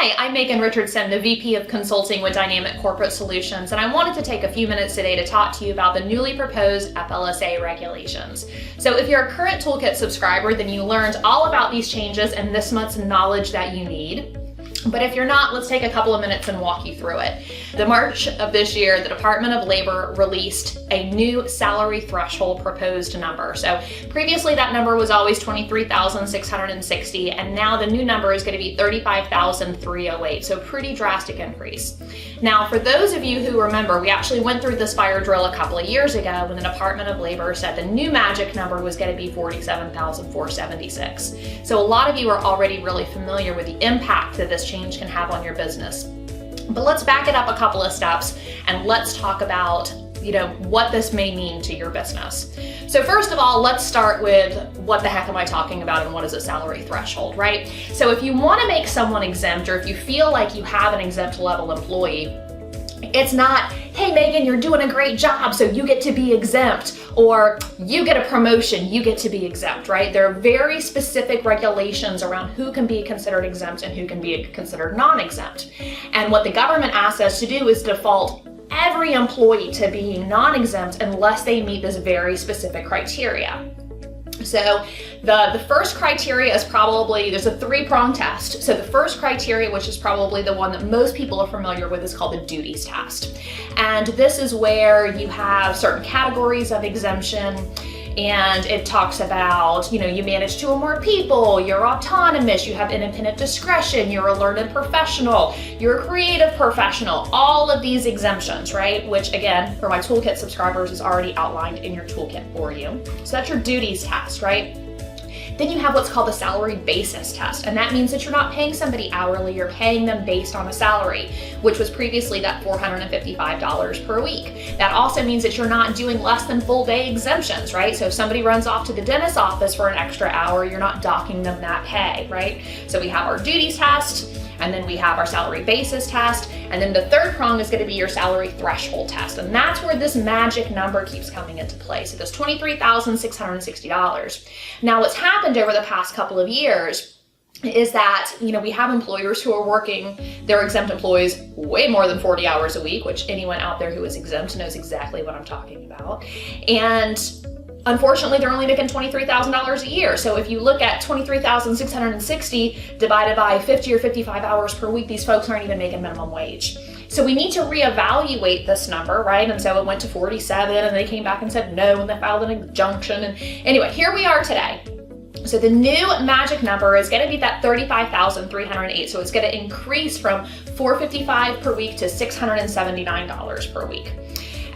Hi, I'm Megan Richardson, the VP of Consulting with Dynamic Corporate Solutions, and I wanted to take a few minutes today to talk to you about the newly proposed FLSA regulations. So if you're a current Toolkit subscriber, then you learned all about these changes and this much knowledge that you need. But if you're not, let's take a couple of minutes and walk you through it. The March of this year, the Department of Labor released a new salary threshold proposed number. So previously that number was always $23,660, and now the new number is going to be $35,308. So pretty drastic increase. Now, for those of you who remember, we actually went through this fire drill a couple of years ago when the Department of Labor said the new magic number was going to be $47,476. So a lot of you are already really familiar with the impact that this change can have on your business. But let's back it up a couple of steps and let's talk about what this may mean to your business. So first of all, let's start with what the heck am I talking about and what is a salary threshold, right? So if you want to make someone exempt, or if you feel like you have an exempt level employee, it's not, hey Megan, you're doing a great job, so you get to be exempt, or you get a promotion, you get to be exempt, right? There are very specific regulations around who can be considered exempt and who can be considered non-exempt. And what the government asks us to do is default every employee to being non-exempt unless they meet this very specific criteria. So the first criteria is probably, there's a three-pronged test. So the first criteria, which is probably the one that most people are familiar with, is called the duties test. And this is where you have certain categories of exemption, and it talks about, you manage two or more people, you're autonomous, you have independent discretion, you're a learned professional, you're a creative professional, all of these exemptions, right? Which again, for my Toolkit subscribers is already outlined in your toolkit for you. So that's your duties test, right? Then you have what's called the salary basis test, and that means that you're not paying somebody hourly, you're paying them based on a salary, which was previously that $455 per week. That also means that you're not doing less than full day exemptions, right? So if somebody runs off to the dentist's office for an extra hour, you're not docking them that pay, right? So we have our duties test, and then we have our salary basis test, and then the third prong is going to be your salary threshold test, and that's where this magic number keeps coming into play. So this $23,660. Now what's happened over the past couple of years is that, we have employers who are working their exempt employees way more than 40 hours a week, which anyone out there who is exempt knows exactly what I'm talking about. And unfortunately, they're only making $23,000 a year. So if you look at $23,660 divided by 50 or 55 hours per week, these folks aren't even making minimum wage. So we need to reevaluate this number, right? And so it went to 47, and they came back and said no, and they filed an injunction. And anyway, here we are today. So the new magic number is going to be that $35,308. So it's going to increase from $455 per week to $679 per week.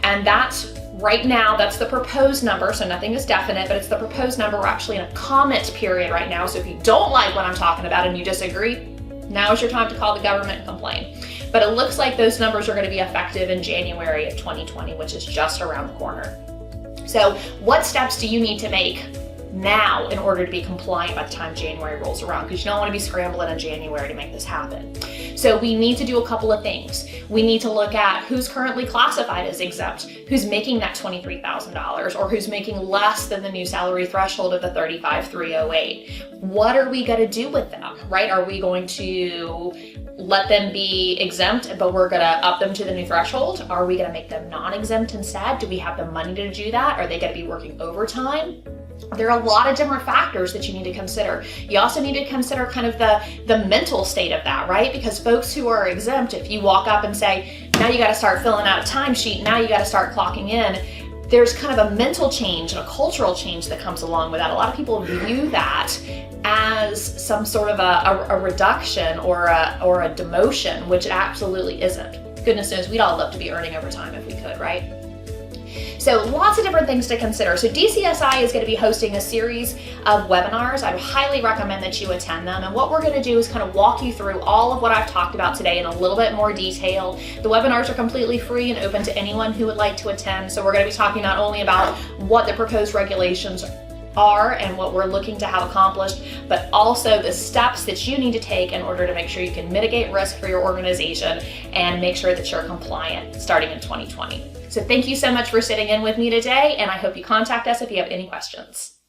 And that's right now, that's the proposed number, so nothing is definite, but it's the proposed number. We're actually in a comment period right now, so if you don't like what I'm talking about and you disagree, now is your time to call the government and complain. But it looks like those numbers are going to be effective in January of 2020, which is just around the corner. So what steps do you need to make now in order to be compliant by the time January rolls around? Because you don't want to be scrambling in January to make this happen. So we need to do a couple of things. We need to look at who's currently classified as exempt, who's making that $23,000, or who's making less than the new salary threshold of the $35,308. What are we going to do with them, right? Are we going to let them be exempt, but we're going to up them to the new threshold? Are we going to make them non-exempt instead? Do we have the money to do that? Are they going to be working overtime? There are a lot of different factors that you need to consider. You also need to consider kind of the mental state of that, right? Because folks who are exempt, if you walk up and say, now you got to start filling out a timesheet, now you got to start clocking in, there's kind of a mental change and a cultural change that comes along with that. A lot of people view that as some sort of a reduction or a demotion, which it absolutely isn't. Goodness knows, we'd all love to be earning overtime if we could, right? So lots of different things to consider. So DCSI is going to be hosting a series of webinars. I would highly recommend that you attend them. And what we're going to do is kind of walk you through all of what I've talked about today in a little bit more detail. The webinars are completely free and open to anyone who would like to attend. So we're going to be talking not only about what the proposed regulations are and what we're looking to have accomplished, but also the steps that you need to take in order to make sure you can mitigate risk for your organization and make sure that you're compliant starting in 2020. So thank you so much for sitting in with me today, and I hope you contact us if you have any questions.